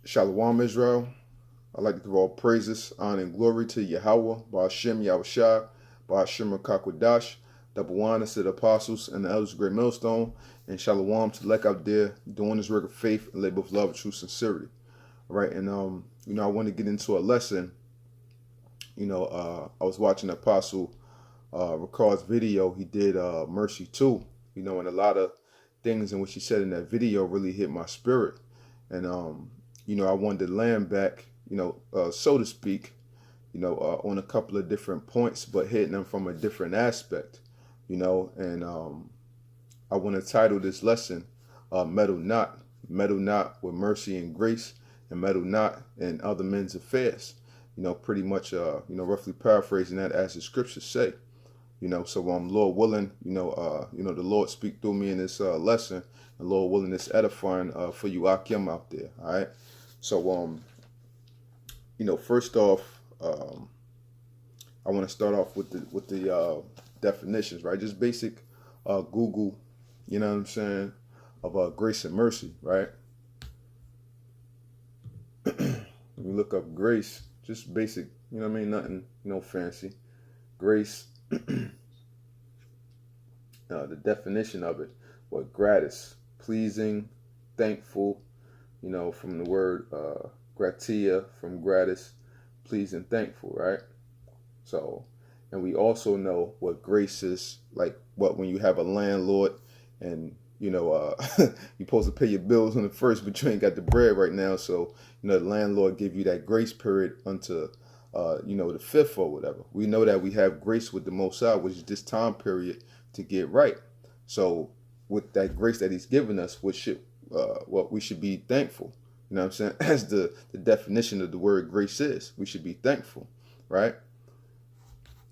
Shalom, Israel. I'd like to give all praises, honor, and glory to Yahweh, Ba'ashem Yahushua, Ba'ashem Rakakwadash, double honor to the apostles and the elders of Great Millstone, and Shalom to Lek out there doing this work of faith and labor of love and true sincerity. All right, and I want to get into a lesson. I was watching Apostle Ricard's video. He did Mercy 2, and a lot of things in which he said in that video really hit my spirit. And I wanted to land back, so to speak, on a couple of different points, but hitting them from a different aspect, and I want to title this lesson, Meddle Not, Meddle Not with Mercy and Grace, and Meddle Not in Other Men's Affairs, pretty much, roughly paraphrasing that as the scriptures say. So Lord willing, the Lord speak through me in this lesson, and Lord willing, it's edifying for you Akim out there. All right. So first off, I want to start off with the definitions, right? Just basic Google, of grace and mercy, right? When you look up grace, just basic, nothing, fancy. Grace. The definition of it, gratis, pleasing, thankful, from the word gratia, from gratis, pleasing, thankful, right? So, and we also know what grace is, like when you have a landlord and you're supposed to pay your bills on the first, but you ain't got the bread right now, so the landlord give you that grace period until the fifth or whatever. We know that we have grace with the Most High, which is this time period to get right. So with that grace that He's given us, we should be thankful. You know what I'm saying? As the definition of the word grace is, we should be thankful, right?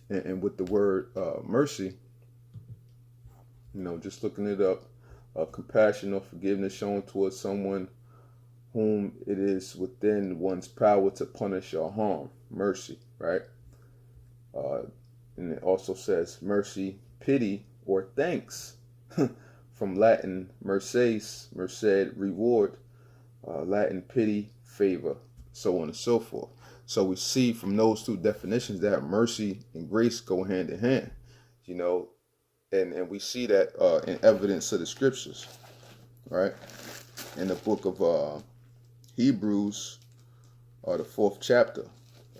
And with the word mercy, just looking it up, compassion or forgiveness shown towards someone whom it is within one's power to punish or harm. Mercy, right? And it also says mercy, pity, or thanks. From Latin, merces, merced, reward. Latin, pity, favor, so on and so forth. So we see from those two definitions that mercy and grace go hand in hand, and we see that in evidence of the scriptures, right? In the book of Hebrews, the 4th chapter.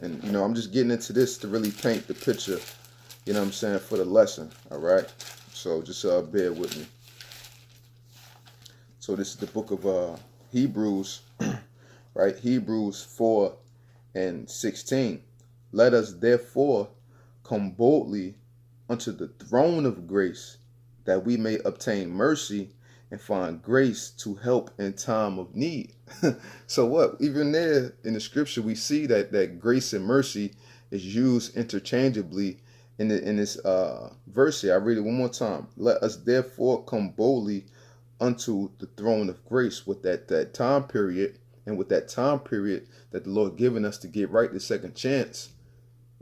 And, I'm just getting into this to really paint the picture, for the lesson, all right? So just bear with me. So this is the book of Hebrews, right? Hebrews 4:16. Let us therefore come boldly unto the throne of grace, that we may obtain mercy and find grace to help in time of need. So what? Even there in the scripture, we see that grace and mercy is used interchangeably in this verse here. I read it one more time. Let us therefore come boldly unto the throne of grace, with that time period, and with that time period that the Lord given us to get right the second chance.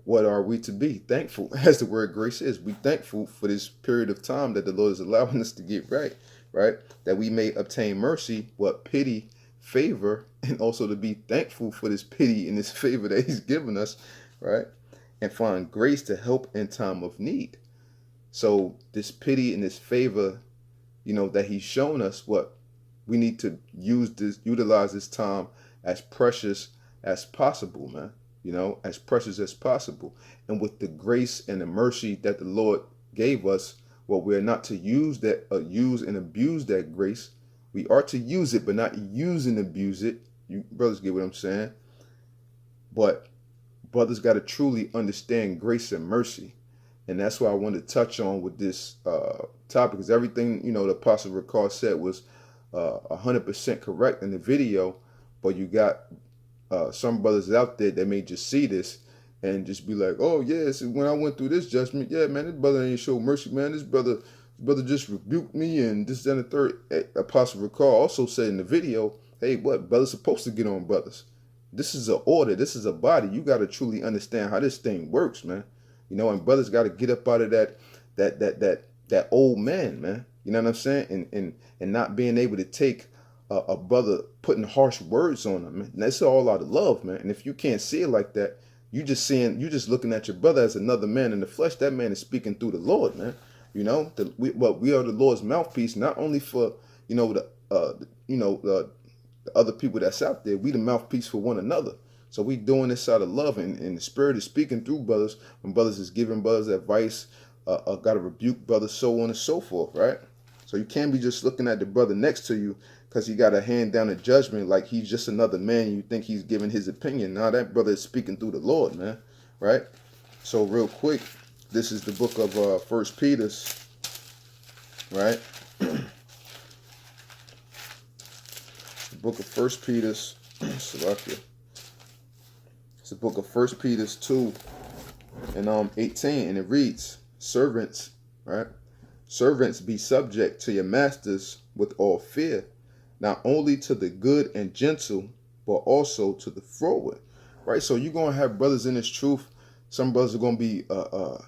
What are we to be? Thankful, as the word grace is. Be thankful for this period of time that the Lord is allowing us to get right, that we may obtain mercy, pity, favor, and also to be thankful for this pity and this favor that He's given us, right? And find grace to help in time of need. So this pity and this favor, that He's shown us, we need to utilize this time as precious as possible, man. As precious as possible. And with the grace and the mercy that the Lord gave us, we're not to use and abuse that grace. We are to use it, but not use and abuse it. You brothers get what I'm saying? But brothers got to truly understand grace and mercy. And that's what I wanted to touch on with this topic, because everything, the Apostle Ricard said was 100% correct in the video, but you got some brothers out there that may just see this and just be like, oh yes, when I went through this judgment, yeah, man, this brother ain't show mercy, man. This brother just rebuked me, and this, and the third. Apostle Ricard also said in the video, hey, brothers supposed to get on brothers. This is an order. This is a body. You got to truly understand how this thing works, man. And brothers got to get up out of that old man, man. You know what I'm saying? And not being able to take a brother putting harsh words on them, man. And that's all out of love, man. And if you can't see it like that, you just looking at your brother as another man in the flesh. That man is speaking through the Lord, man. We are the Lord's mouthpiece, not only for the other people that's out there. We the mouthpiece for one another. So we doing this out of love, and the Spirit is speaking through brothers. When brothers is giving brothers advice, got to rebuke brothers, so on and so forth, right? So you can't be just looking at the brother next to you because he got a hand down a judgment like he's just another man. And you think he's giving his opinion. Now that brother is speaking through the Lord, man, right? So real quick, this is the book of First Peter's, right? The book of First Peter's, Salakia. It's the book of First Peter's 2 and 18, and it reads, "Servants, right? Servants, be subject to your masters with all fear, not only to the good and gentle, but also to the froward." Right? So you're gonna have brothers in this truth. Some brothers are gonna be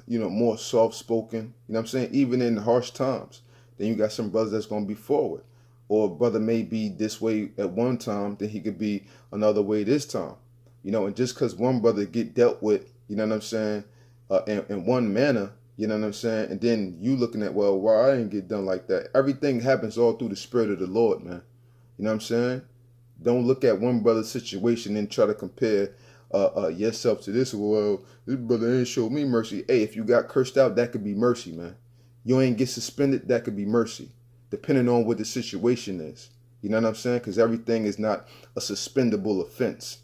more soft spoken, you know what I'm saying, even in harsh times. Then you got some brothers that's gonna be forward. Or a brother may be this way at one time, then he could be another way this time. And just because one brother get dealt with, you know what I'm saying, in one manner, you know what I'm saying, and then you looking at, well, why I didn't get done like that? Everything happens all through the Spirit of the Lord, man. You know what I'm saying? Don't look at one brother's situation and try to compare yourself to this. Well, this brother ain't showed me mercy. Hey, if you got cursed out, that could be mercy, man. You ain't get suspended, that could be mercy, depending on what the situation is. You know what I'm saying? Because everything is not a suspendable offense.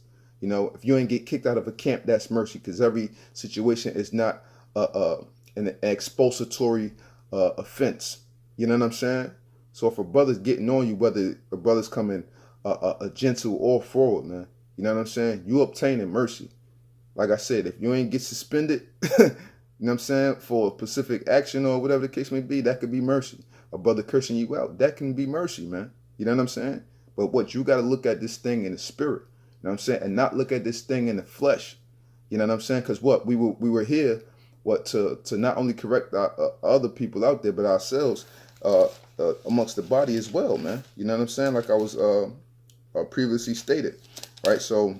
If you ain't get kicked out of a camp, that's mercy, because every situation is not an expository offense. You know what I'm saying? So if a brother's getting on you, whether a brother's coming a gentle or forward, man, you know what I'm saying, you obtaining mercy. Like I said, if you ain't get suspended, you know what I'm saying, for a specific action or whatever the case may be, that could be mercy. A brother cursing you out, that can be mercy, man. You know what I'm saying? But what you got to look at this thing in the spirit, you know what I'm saying, and not look at this thing in the flesh. You know what I'm saying? Because we were here, to not only correct other people out there, but ourselves amongst the body as well, man. You know what I'm saying? Like I was previously stated, right? So,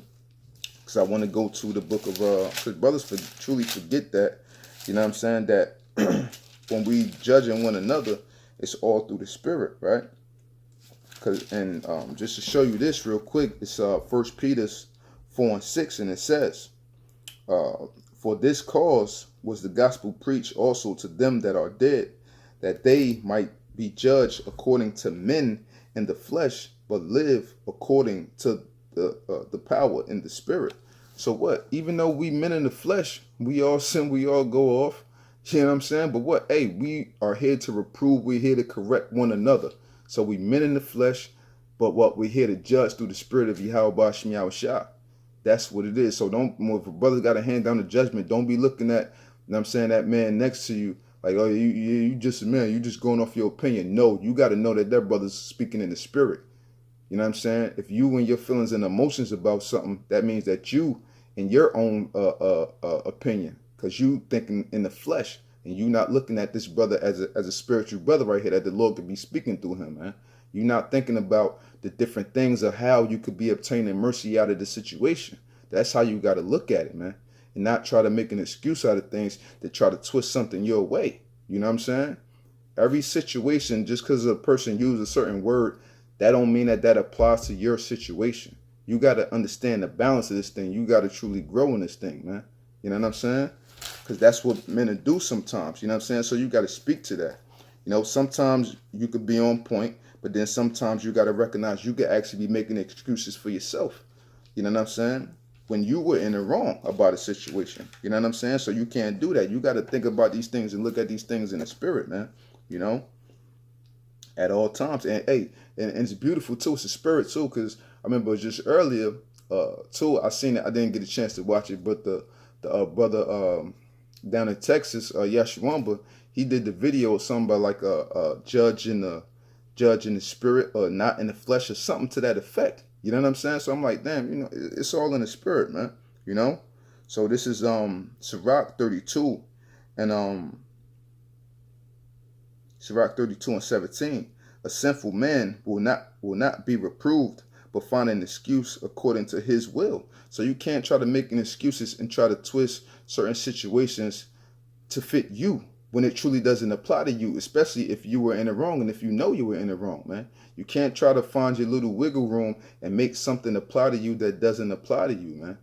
because I want to go to the book of, because brothers truly forget that, you know what I'm saying, that when we judging one another, it's all through the Spirit, right? And just to show you this real quick, it's 1 Peter 4 and 6, and it says, "For this cause was the gospel preached also to them that are dead, that they might be judged according to men in the flesh, but live according to the power in the Spirit." So what? Even though we men in the flesh, we all sin, we all go off. You know what I'm saying? But what? Hey, we are here to reprove. We're here to correct one another. So we men in the flesh, but what? We're here to judge through the Spirit of Yahweh Shem Yahushua. That's what it is. So if a brother got a hand down the judgment, don't be looking at, you know what I'm saying, that man next to you like, oh, you just a man, you just going off your opinion. No, you got to know that brother's speaking in the Spirit. You know what I'm saying? If you and your feelings and emotions about something, that means that you in your own opinion, because you thinking in the flesh and you not looking at this brother as a spiritual brother right here that the Lord could be speaking through him, man. You're not thinking about the different things of how you could be obtaining mercy out of the situation. That's how you got to look at it, man. And not try to make an excuse out of things to try to twist something your way. You know what I'm saying? Every situation, just because a person uses a certain word, that don't mean that applies to your situation. You got to understand the balance of this thing. You got to truly grow in this thing, man. You know what I'm saying? Because that's what men do sometimes. You know what I'm saying? So you got to speak to that. You know, sometimes you could be on point, but then sometimes you got to recognize you could actually be making excuses for yourself. You know what I'm saying? When you were in the wrong about a situation. You know what I'm saying? So you can't do that. You got to think about these things and look at these things in the spirit, man. You know? At all times. And hey, and it's beautiful too. It's a spirit too, because I remember just earlier, too, I seen it. I didn't get a chance to watch it, but the brother down in Texas, Yashwamba, he did the video of something about like a judge in the spirit or not in the flesh or something to that effect. You know what I'm saying? So I'm like, damn, you know, it's all in the spirit, man. You know? So this is Sirach 32 and Sirach 32 and 17. A sinful man will not be reproved, but find an excuse according to his will. So you can't try to make an excuses and try to twist certain situations to fit you when it truly doesn't apply to you, especially if you were in the wrong and if you know you were in the wrong, man. You can't try to find your little wiggle room and make something apply to you that doesn't apply to you, man.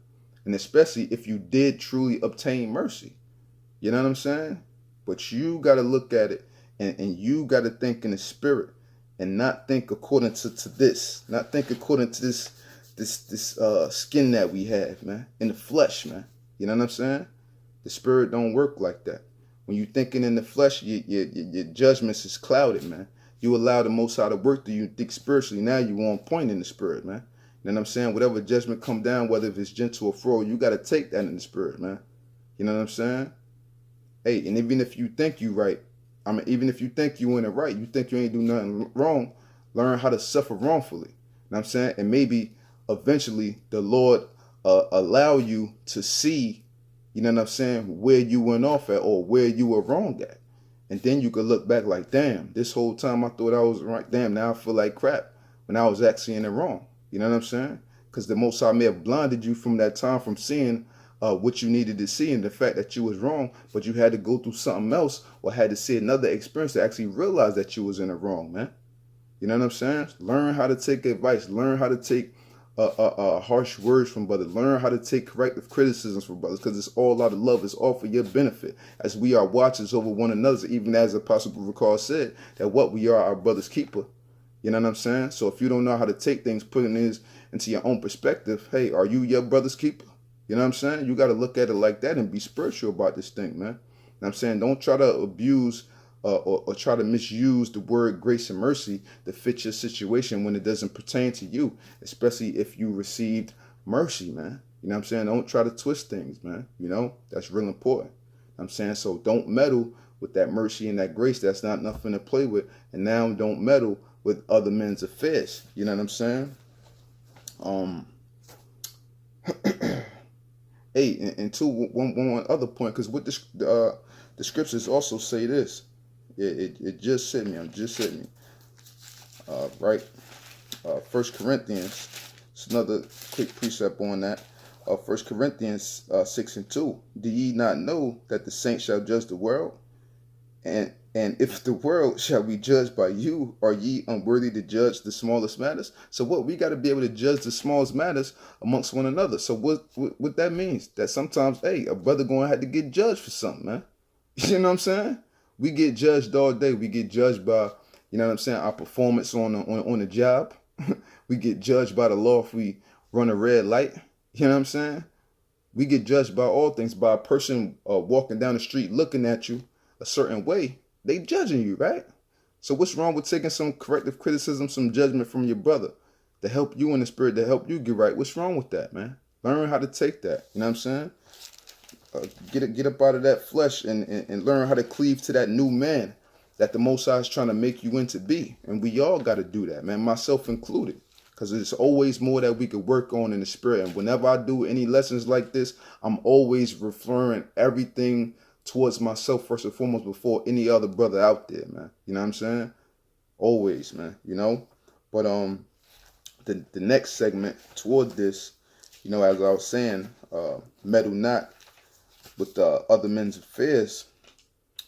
And especially if you did truly obtain mercy. You know what I'm saying? But you got to look at it and you got to think in the spirit and not think according to this, not think according to this skin that we have, man, in the flesh, man. You know what I'm saying? The spirit don't work like that. When you thinking in the flesh, your judgments is clouded, man. You allow the Most High to work through you. Think spiritually. Now you on point in the spirit, man. You know what I'm saying? Whatever judgment come down, whether if it's gentle or fro, you got to take that in the spirit, man. You know what I'm saying? Hey, and even if you think you right, even if you think you in it right, you think you ain't do nothing wrong, learn how to suffer wrongfully. You know what I'm saying? And maybe eventually the Lord allow you to see, you know what I'm saying, where you went off at or where you were wrong at. And then you could look back like, damn, this whole time I thought I was right. Damn, now I feel like crap when I was actually in the wrong. You know what I'm saying? Because the Most High may have blinded you from that time from seeing what you needed to see and the fact that you was wrong, but you had to go through something else or had to see another experience to actually realize that you was in the wrong, man. You know what I'm saying? Learn how to take advice. Learn how to take harsh words from brothers. Learn how to take corrective criticisms from brothers, because it's all out of love. It's all for your benefit, as we are watchers over one another, even as Apostle Recall said, that what we are our brother's keeper. You know what I'm saying? So if you don't know how to take things, putting things into your own perspective, hey, are you your brother's keeper? You know what I'm saying? You got to look at it like that and be spiritual about this thing, man. You know what I'm saying? Don't try to abuse or try to misuse the word grace and mercy to fit your situation when it doesn't pertain to you, especially if you received mercy, man. You know what I'm saying? Don't try to twist things, man. You know, that's real important. You know what I'm saying? So don't meddle with that mercy and that grace. That's not nothing to play with. And now don't meddle with other men's affairs. You know what I'm saying? Hey, and two, one other point, because with the scriptures also say this. It just hit me. Just hit me. Right. 1 Corinthians. It's another quick precept on that. 1 Corinthians 6:2. Do ye not know that the saints shall judge the world? And if the world shall be judged by you, are ye unworthy to judge the smallest matters? So what? We got to be able to judge the smallest matters amongst one another. So what that means? That sometimes, hey, a brother going to have to get judged for something, man. You know what I'm saying? We get judged all day. We get judged by, you know what I'm saying, our performance on the job. We get judged by the law if we run a red light. You know what I'm saying? We get judged by all things, by a person walking down the street looking at you a certain way. They judging you, right? So what's wrong with taking some corrective criticism, some judgment from your brother to help you in the spirit, to help you get right? What's wrong with that, man? Learn how to take that. You know what I'm saying? Get up out of that flesh and learn how to cleave to that new man that the Most High is trying to make you into be. And we all got to do that, man, myself included, because there's always more that we could work on in the spirit. And whenever I do any lessons like this, I'm always referring everything towards myself first and foremost before any other brother out there, man. You know what I'm saying? Always, man, you know? But the next segment toward this, you know, as I was saying, Meddle Not with other men's affairs,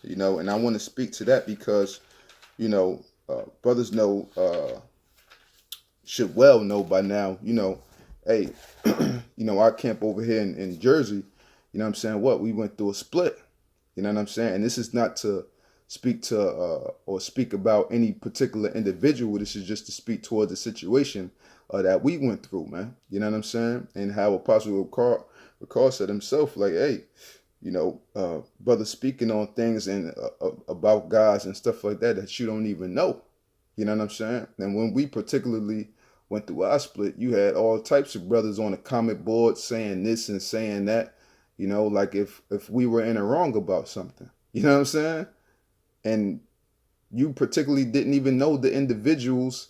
you know, and I want to speak to that because, you know, brothers know, should well know by now, you know, hey, you know, our camp over here in Jersey, you know what I'm saying, we went through a split, you know what I'm saying, and this is not to speak to or speak about any particular individual. This is just to speak towards the situation that we went through, man, you know what I'm saying, and how Apostle Recall said himself, like, hey, you know, brother speaking on things and about guys and stuff like that you don't even know. You know what I'm saying? And when we particularly went through our split, you had all types of brothers on the comment board saying this and saying that, you know, like if we were in the wrong about something. You know what I'm saying? And you particularly didn't even know the individuals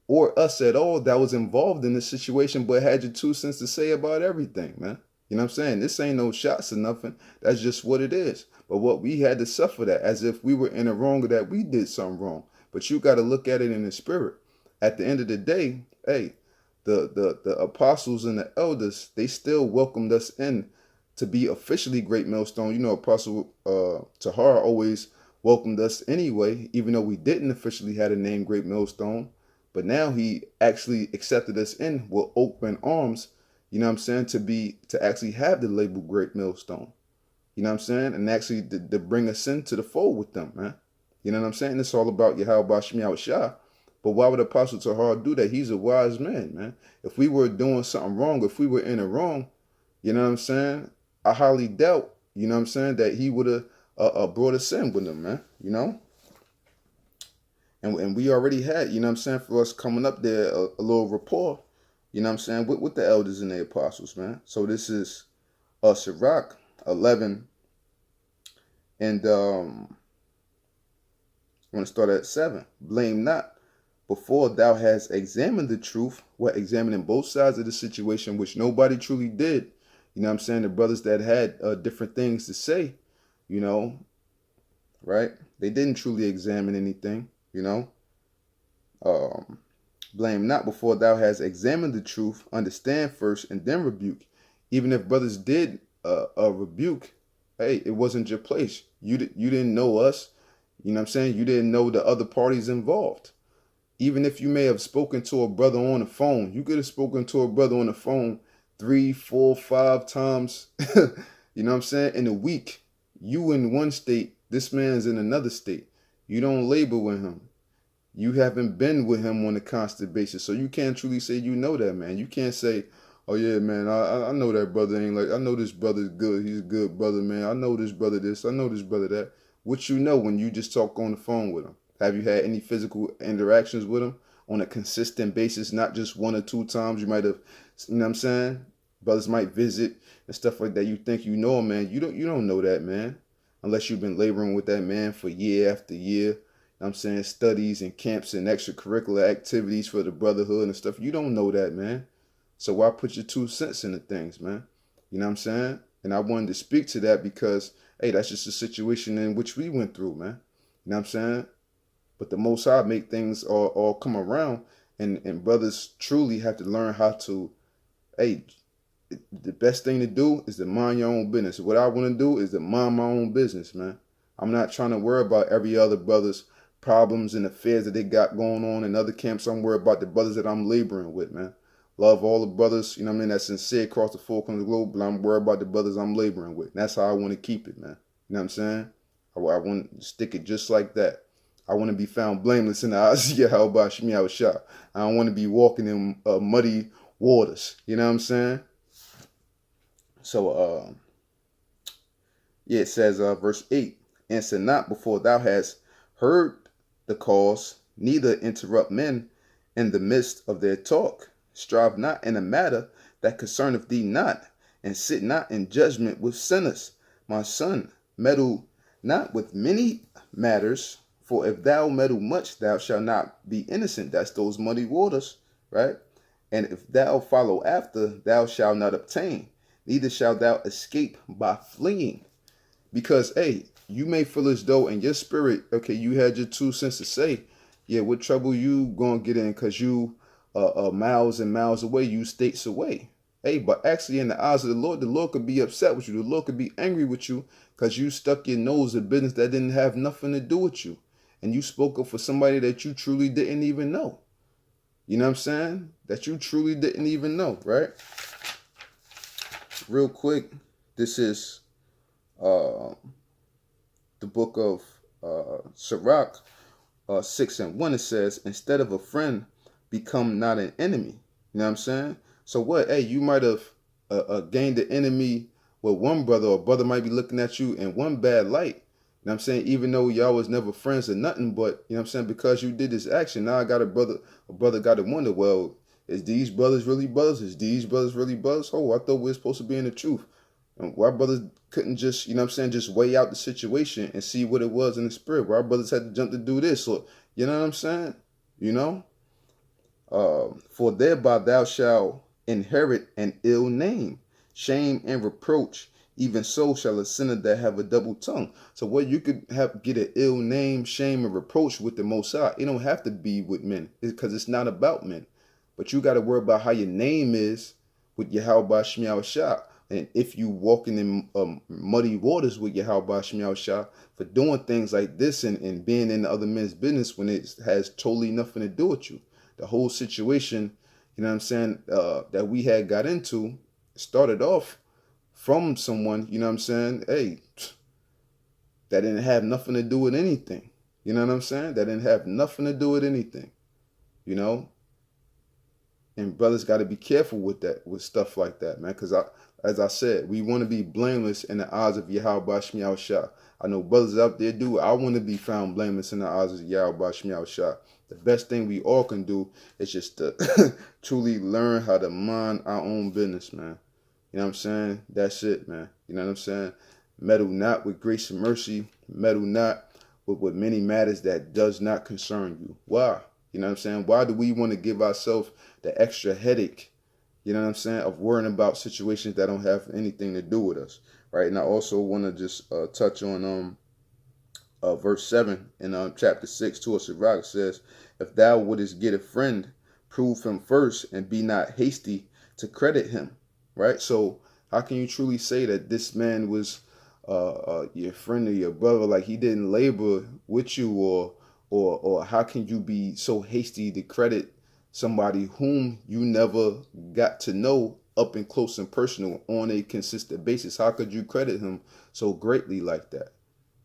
or us at all that was involved in the situation, but had your 2 cents to say about everything, man. You know what I'm saying? This ain't no shots or nothing. That's just what it is. But what we had to suffer that as if we were in the wrong or that we did something wrong. But you got to look at it in the spirit. At the end of the day, hey, the apostles and the elders, they still welcomed us in to be officially Great Millstone. You know, Apostle Tahar always welcomed us anyway, even though we didn't officially have the name Great Millstone. But now he actually accepted us in with open arms, you know what I'm saying, to actually have the label Great Millstone. You know what I'm saying? And actually to bring us into the fold with them, man. You know what I'm saying? It's all about Yahweh Shemi Shah. But why would Apostle Tahar do that? He's a wise man, man. If we were doing something wrong, if we were in it wrong, you know what I'm saying? I highly doubt, you know what I'm saying, that he would have brought us in with him, man. You know? And we already had, you know what I'm saying, for us coming up there, a little rapport, you know what I'm saying, with the elders and the apostles, man. So this is Sirach 11. And I'm going to start at 7. Blame not before thou hast examined the truth. What? Examining both sides of the situation, which nobody truly did. You know what I'm saying? The brothers that had different things to say, you know, right? They didn't truly examine anything, you know. Blame not before thou hast examined the truth. Understand first and then rebuke. Even if brothers did rebuke, hey, it wasn't your place. You didn't know us. You know what I'm saying? You didn't know the other parties involved. Even if you may have spoken to a brother on the phone, you could have spoken to a brother on the phone 3, 4, 5 times, you know what I'm saying, in a week. You in one state, this man's in another state. You don't labor with him. You haven't been with him on a constant basis. So you can't truly say you know that man. You can't say, oh yeah, man, I know that brother ain't like, I know this brother's good. He's a good brother, man. I know this brother this. I know this brother that. What you know when you just talk on the phone with him? Have you had any physical interactions with him on a consistent basis, not just 1 or 2 times? You might have, you know what I'm saying? Brothers might visit and stuff like that. You think you know him, man. You don't know that, man. Unless you've been laboring with that man for year after year. You know what I'm saying? Studies and camps and extracurricular activities for the brotherhood and stuff. You don't know that, man. So why put your 2 cents into things, man? You know what I'm saying? And I wanted to speak to that because, hey, that's just a situation in which we went through, man. You know what I'm saying? But the Most High make things all come around, and brothers truly have to learn how to, hey, the best thing to do is to mind your own business. What I want to do is to mind my own business, man. I'm not trying to worry about every other brother's problems and affairs that they got going on in other camps. I'm worried about the brothers that I'm laboring with, man. Love all the brothers, you know what I mean, that's sincere across the 4 corners of the globe, but I'm worried about the brothers I'm laboring with. And that's how I want to keep it, man. You know what I'm saying? I want to stick it just like that. I want to be found blameless in the eyes of Yahweh Shemi Awashah. I don't want to be walking in muddy waters. You know what I'm saying? So, yeah, it says, verse 8, answer not before thou hast heard the cause, neither interrupt men in the midst of their talk. Strive not in a matter that concerneth thee not, and sit not in judgment with sinners. My son, meddle not with many matters, for if thou meddle much, thou shalt not be innocent. That's those muddy waters, right? And if thou follow after, thou shalt not obtain, neither shalt thou escape by fleeing. Because, hey, you may feel as though in your spirit, okay, you had your 2 cents to say, yeah, what trouble you gonna get in because you miles and miles away, you states away. Hey, but actually in the eyes of the Lord could be upset with you. The Lord could be angry with you because you stuck your nose in business that didn't have nothing to do with you. And you spoke up for somebody that you truly didn't even know. You know what I'm saying? That you truly didn't even know, right? Real quick, this is the book of Sirach 6:1. It says, instead of a friend, become not an enemy. You know what I'm saying? So what? Hey, you might have gained an enemy with one brother, or brother might be looking at you in one bad light. You know what I'm saying? Even though y'all was never friends or nothing, but, you know what I'm saying, because you did this action, now I got a brother got to wonder, well, is these brothers really brothers? Is these brothers really brothers? Oh, I thought we were supposed to be in the truth. And why brothers couldn't just, you know what I'm saying, just weigh out the situation and see what it was in the spirit? Why brothers had to jump to do this? Or, you know what I'm saying? You know? For thereby thou shalt inherit an ill name, shame and reproach, Even so shall a sinner that have a double tongue. So what you could get an ill name, shame, and reproach with the Most High. It don't have to be with men, because it's not about men. But you got to worry about how your name is with Yahweh Shemiah Shah. And if you walking in muddy waters with Yahweh Shemiah Shah for doing things like this and being in other men's business when it has totally nothing to do with you. The whole situation, you know what I'm saying, that we had got into started off from someone, you know what I'm saying, hey, that didn't have nothing to do with anything. You know what I'm saying? That didn't have nothing to do with anything, you know? And brothers got to be careful with that, with stuff like that, man. Because as I said, we want to be blameless in the eyes of Yahweh Shemiah Shah. I know brothers out there do. I want to be found blameless in the eyes of Yahweh Shemiah Shah. The best thing we all can do is just to truly learn how to mind our own business, man. You know what I'm saying? That's it, man. You know what I'm saying? Meddle not with grace and mercy. Meddle not with many matters that does not concern you. Why? You know what I'm saying? Why do we want to give ourselves the extra headache, you know what I'm saying, of worrying about situations that don't have anything to do with us, right? And I also want to just touch on verse 7 in chapter 6, to Sirach says, if thou wouldest get a friend, prove him first, and be not hasty to credit him, right? So how can you truly say that this man was your friend or your brother, like he didn't labor with you, or how can you be so hasty to credit somebody whom you never got to know up and close and personal on a consistent basis? How could you credit him so greatly like that?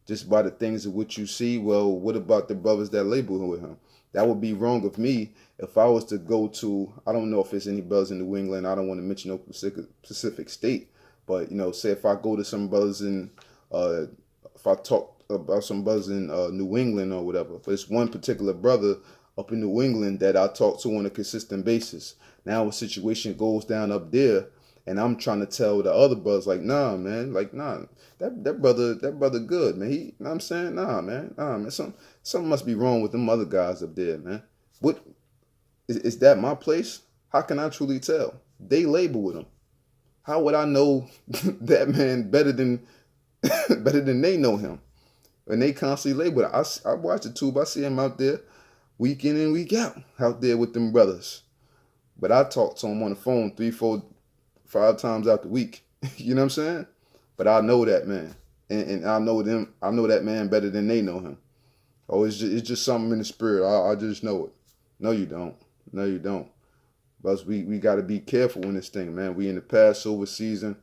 Just by the things of what you see? Well, what about the brothers that label with him? That would be wrong of me if I was to go to, I don't know if there's any brothers in New England, I don't want to mention no specific state, but, you know, say if I go to some brothers in, if I talk about some brothers in New England or whatever, but it's one particular brother up in New England that I talk to on a consistent basis. Now a situation goes down up there, and I'm trying to tell the other brothers, like, nah, man, like, nah, that brother good, man. You know what I'm saying? Nah, man, something must be wrong with them other guys up there, man. What is that my place? How can I truly tell? They label with him. How would I know that man better than they know him? And they constantly label it. I watch the tube. I see him out there week in and week out there with them brothers. But I talk to him on the phone 3, 4, 5 times out the week. You know what I'm saying? But I know that man. And I know them. I know that man better than they know him. Oh, it's just something in the spirit. I just know it. No, you don't. No, you don't. But we got to be careful in this thing, man. We in the Passover season.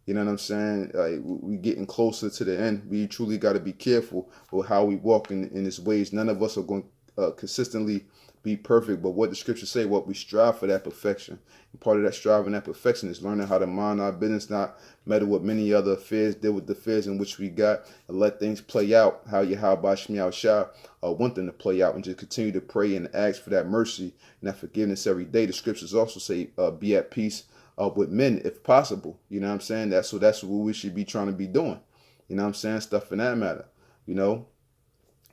You know what I'm saying? Like, we getting closer to the end. We truly got to be careful with how we walk in this ways. None of us are going to consistently be perfect, but what the scriptures say, what we strive for that perfection. And part of that striving, that perfection, is learning how to mind our business, not meddle with many other affairs, deal with the affairs in which we got, and let things play out how Yahweh Shemiah Shah want them to play out, and just continue to pray and ask for that mercy and that forgiveness every day. The scriptures also say, be at peace with men if possible. You know what I'm saying? That's what we should be trying to be doing. You know what I'm saying? Stuff in that matter. You know,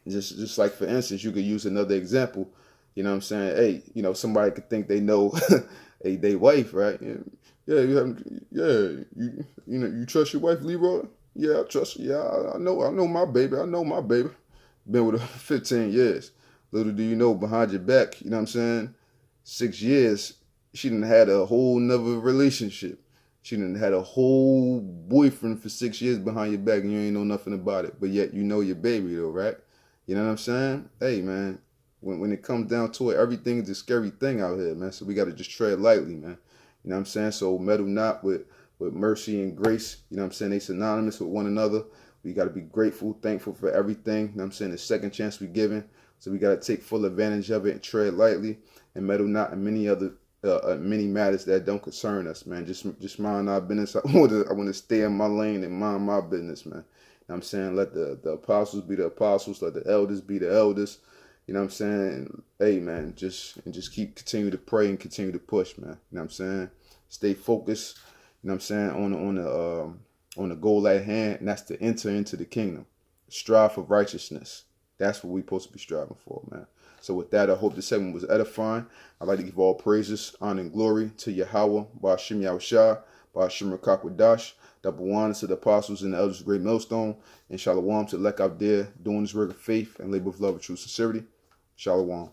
just like, for instance, you could use another example. You know what I'm saying? Hey, you know, somebody could think they know they wife, right? Yeah, you know, you trust your wife, Leroy? Yeah, I trust her. Yeah, I know my baby. I know my baby. Been with her 15 years. Little do you know, behind your back, you know what I'm saying? 6 years, she done had a whole nother relationship. She done had a whole boyfriend for 6 years behind your back, and you ain't know nothing about it. But yet you know your baby though, right? You know what I'm saying? Hey, man. When it comes down to it, everything is a scary thing out here, man. So we got to just tread lightly, man. You know what I'm saying? So meddle not with mercy and grace. You know what I'm saying? They synonymous with one another. We got to be grateful, thankful for everything. You know what I'm saying? The second chance we given. So we got to take full advantage of it and tread lightly. And meddle not in many other many matters that don't concern us, man. Just mind our business. I want to stay in my lane and mind my business, man. You know what I'm saying? Let the apostles be the apostles. Let the elders be the elders. You know what I'm saying? Hey, man, just continue to pray and continue to push, man. You know what I'm saying? Stay focused, you know what I'm saying, on the goal at hand, and that's to enter into the kingdom. Strive for righteousness. That's what we're supposed to be striving for, man. So with that, I hope this segment was edifying. I'd like to give all praises, honor, and glory to Yahweh, Ba'ashem Yahushua, Ba'ashem Rakakwadash, Double one to the apostles and the elders of Great Millstone. And shalom to Lek out there doing this work of faith and labor of love and true sincerity. Shalom.